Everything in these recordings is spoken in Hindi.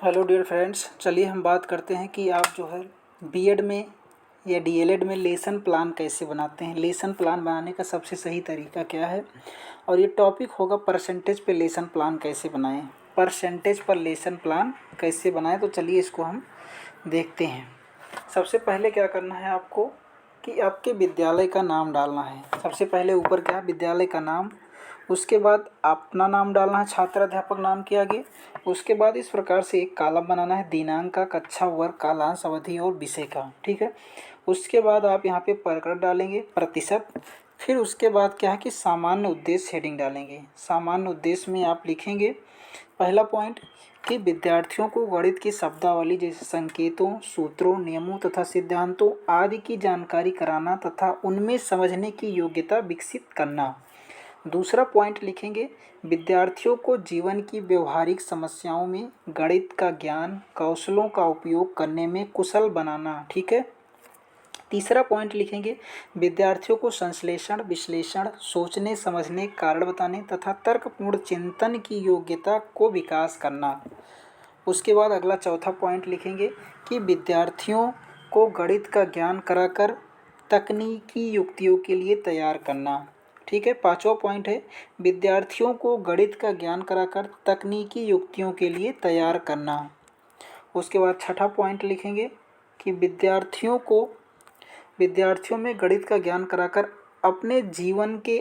हेलो डियर फ्रेंड्स, चलिए हम बात करते हैं कि आप जो है बीएड में या डीएलएड में लेसन प्लान कैसे बनाते हैं। लेसन प्लान बनाने का सबसे सही तरीका क्या है, और ये टॉपिक होगा परसेंटेज पे लेसन प्लान कैसे बनाएं। परसेंटेज पर लेसन प्लान कैसे बनाएं, तो चलिए इसको हम देखते हैं। सबसे पहले क्या करना है आपको कि आपके विद्यालय का नाम डालना है। सबसे पहले ऊपर क्या है, विद्यालय का नाम। उसके बाद अपना नाम डालना है, छात्र अध्यापक नाम के आगे। उसके बाद इस प्रकार से एक कॉलम बनाना है, दिनांक का, कक्षा, वर्ग, कालांश, अवधि और विषय का। ठीक है। उसके बाद आप यहाँ पे प्रकरण डालेंगे, प्रतिशत। फिर उसके बाद क्या है कि सामान्य उद्देश्य हेडिंग डालेंगे। सामान्य उद्देश्य में आप लिखेंगे पहला पॉइंट कि विद्यार्थियों को गणित की शब्दावली जैसे संकेतों, सूत्रों, नियमों तथा सिद्धांतों आदि की जानकारी कराना तथा उनमें समझने की योग्यता विकसित करना। दूसरा पॉइंट लिखेंगे विद्यार्थियों को जीवन की व्यवहारिक समस्याओं में गणित का ज्ञान, कौशलों का उपयोग करने में कुशल बनाना। ठीक है। तीसरा पॉइंट लिखेंगे विद्यार्थियों को संश्लेषण, विश्लेषण, सोचने समझने, कारण बताने तथा तर्कपूर्ण चिंतन की योग्यता को विकास करना। उसके बाद अगला चौथा पॉइंट लिखेंगे कि विद्यार्थियों को गणित का ज्ञान कराकर तकनीकी युक्तियों के लिए तैयार करना। ठीक है। पांचवा पॉइंट है विद्यार्थियों को गणित का ज्ञान कराकर तकनीकी युक्तियों के लिए तैयार करना। उसके बाद छठा पॉइंट लिखेंगे कि विद्यार्थियों में गणित का ज्ञान कराकर अपने जीवन के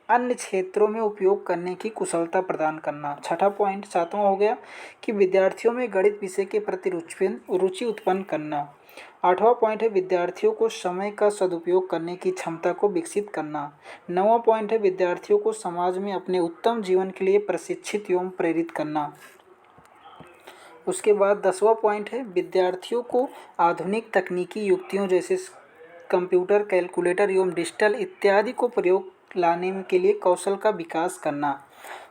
अन्य क्षेत्रों में उपयोग करने की कुशलता प्रदान करना। छठा पॉइंट सातवां हो गया कि विद्यार्थियों में गणित विषय के प्रति रुचि उत्पन्न करना। आठवां पॉइंट है विद्यार्थियों को समय का सदुपयोग करने की क्षमता को विकसित करना। नौवां पॉइंट है विद्यार्थियों को समाज में अपने उत्तम जीवन के लिए प्रशिक्षित एवं प्रेरित करना। उसके बाद 10वां पॉइंट है विद्यार्थियों को आधुनिक तकनीकी युक्तियों जैसे कंप्यूटर, कैलकुलेटर एवं डिजिटल इत्यादि को प्रयोग लाने के लिए कौशल का विकास करना।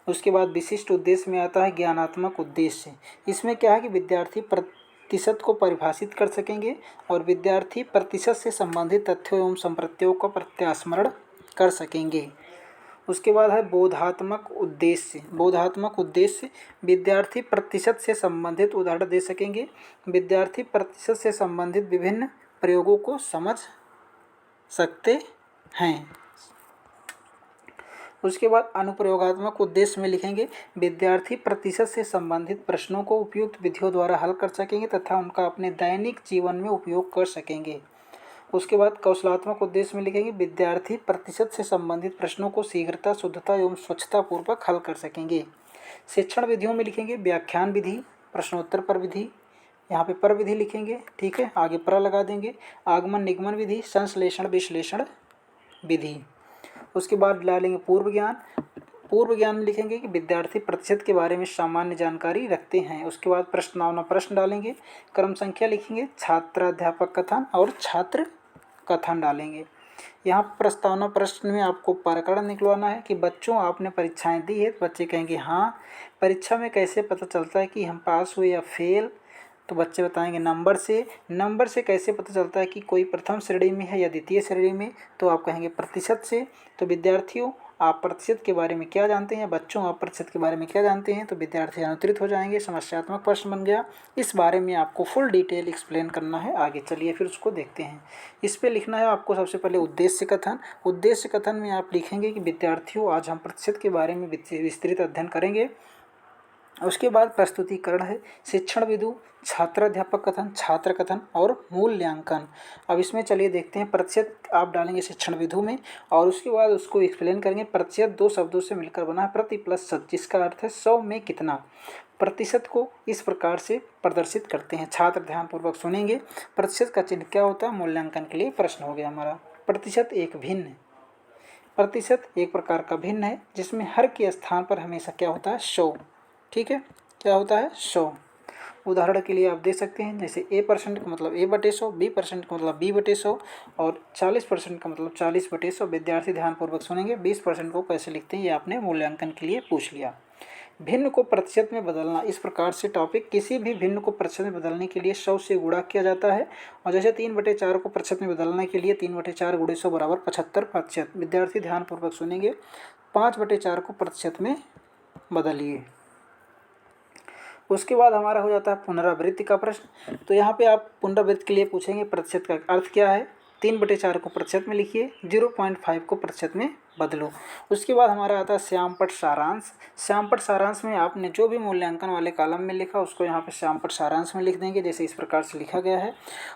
उसके बाद विशिष्ट उद्देश्य में आता है ज्ञानात्मक उद्देश्य। इसमें क्या है कि विद्यार्थी प्रतिशत को परिभाषित कर सकेंगे और विद्यार्थी प्रतिशत से संबंधित तथ्यों एवं संप्रत्यों का प्रत्यास्मरण कर सकेंगे। उसके बाद है बोधात्मक उद्देश्य। बोधात्मक उद्देश्य विद्यार्थी प्रतिशत से संबंधित उदाहरण दे सकेंगे। विद्यार्थी प्रतिशत से संबंधित विभिन्न प्रयोगों को समझ सकते हैं। उसके बाद अनुप्रयोगात्मक उद्देश्य में लिखेंगे विद्यार्थी प्रतिशत से संबंधित प्रश्नों को उपयुक्त विधियों द्वारा हल कर सकेंगे तथा उनका अपने दैनिक जीवन में उपयोग कर सकेंगे। उसके बाद कौशलात्मक उद्देश्य में लिखेंगे विद्यार्थी प्रतिशत से संबंधित प्रश्नों को शीघ्रता, शुद्धता एवं स्वच्छता पूर्वक हल कर सकेंगे। शिक्षण विधियों में लिखेंगे व्याख्यान विधि, प्रश्नोत्तर पर विधि, यहाँ पे पर विधि लिखेंगे। ठीक है। आगे पर लगा देंगे। आगमन निगमन विधि, संश्लेषण विश्लेषण विधि। उसके बाद डालेंगे पूर्व ज्ञान। पूर्व ज्ञान में लिखेंगे कि विद्यार्थी प्रतिशत के बारे में सामान्य जानकारी रखते हैं। उसके बाद प्रश्नावली प्रश्न डालेंगे। क्रम संख्या लिखेंगे, छात्राध्यापक कथन और छात्र कथन डालेंगे। यहाँ प्रस्तावना प्रश्न में आपको प्रकरण निकलवाना है कि बच्चों आपने परीक्षाएं दी है। तो बच्चे कहेंगे हाँ। परीक्षा में कैसे पता चलता है कि हम पास हुए या फेल, तो बच्चे बताएंगे नंबर से। नंबर से कैसे पता चलता है कि कोई प्रथम श्रेणी में है या द्वितीय श्रेणी में, तो आप कहेंगे प्रतिशत से। तो विद्यार्थियों आप प्रतिशत के बारे में क्या जानते हैं, बच्चों आप प्रतिशत के बारे में क्या जानते हैं, तो विद्यार्थी अनुत्तरित हो जाएंगे। समस्यात्मक प्रश्न बन गया। इस बारे में आपको फुल डिटेल एक्सप्लेन करना है आगे। चलिए फिर उसको देखते हैं। इस पे लिखना है आपको सबसे पहले उद्देश्य कथन। उद्देश्य कथन में आप लिखेंगे कि विद्यार्थियों आज हम प्रतिशत के बारे में विस्तृत अध्ययन करेंगे। उसके बाद प्रस्तुतिकरण है, शिक्षण विधि, छात्राध्यापक कथन, छात्र कथन और मूल्यांकन। अब इसमें चलिए देखते हैं। प्रतिशत आप डालेंगे शिक्षण विधि में और उसके बाद उसको एक्सप्लेन करेंगे। प्रतिशत दो शब्दों से मिलकर बना है, प्रति प्लस शत, जिसका अर्थ है 100 में कितना। प्रतिशत को इस प्रकार से प्रदर्शित करते हैं। छात्र ध्यानपूर्वक सुनेंगे। प्रतिशत का चिन्ह क्या होता है, मूल्यांकन के लिए प्रश्न हो गया हमारा। प्रतिशत एक प्रकार का भिन्न है जिसमें हर के स्थान पर हमेशा क्या होता है, 100। ठीक है। क्या होता है, 100। उदाहरण के लिए आप दे सकते हैं जैसे A% का मतलब A/100, B% का मतलब B/100 और 40% का मतलब 40/100। विद्यार्थी ध्यानपूर्वक सुनेंगे। 20% को कैसे लिखते हैं ये आपने मूल्यांकन के लिए पूछ लिया। भिन्न को प्रतिशत में बदलना, इस प्रकार से टॉपिक किसी भी भिन्न को प्रतिशत में बदलने के लिए 100 से गुणा किया जाता है। और जैसे 3/4 को प्रतिशत में बदलने के लिए 3/4 × 100 बराबर 75%। विद्यार्थी ध्यानपूर्वक सुनेंगे। 5/4 को प्रतिशत में बदलिए। उसके बाद हमारा हो जाता है पुनरावृत्ति का प्रश्न। तो यहाँ पे आप पुनरावृत्ति के लिए पूछेंगे प्रतिशत का अर्थ क्या है, 3/4 को प्रतिशत में लिखिए, 0.5 को प्रतिशत में बदलो। उसके बाद हमारा आता है श्यामपट्ट सारांश। श्यामपट्ट सारांश में आपने जो भी मूल्यांकन वाले कॉलम में लिखा उसको यहाँ पे श्यामपट्ट सारांश में लिख देंगे, जैसे इस प्रकार से लिखा गया है।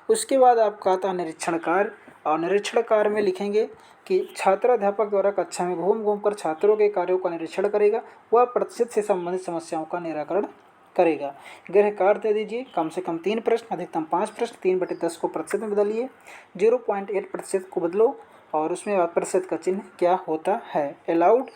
उसके बाद आपका आता है निरीक्षण कार्य, और निरीक्षण कार्य में लिखेंगे कि छात्र अध्यापक द्वारा कक्षा में घूम घूम कर छात्रों के कार्यों का निरीक्षण करेगा, वह प्रतिशत से संबंधित समस्याओं का निराकरण करेगा। गृह कार्य दे दीजिए, कम से कम 3 प्रश्न, अधिकतम 5 प्रश्न, 3/10 को प्रतिशत में बदलिए, 0.8% को बदलो, और उसमें प्रतिशत का चिन्ह क्या होता है, अलाउड।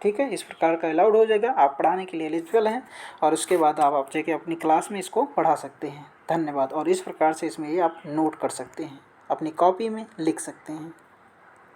ठीक है, इस प्रकार का अलाउड हो जाएगा, आप पढ़ाने के लिए एलिजिबल हैं, और उसके बाद आप जाके अपनी क्लास में इसको पढ़ा सकते हैं। धन्यवाद। और इस प्रकार से इसमें ये आप नोट कर सकते हैं, अपनी कॉपी में लिख सकते हैं।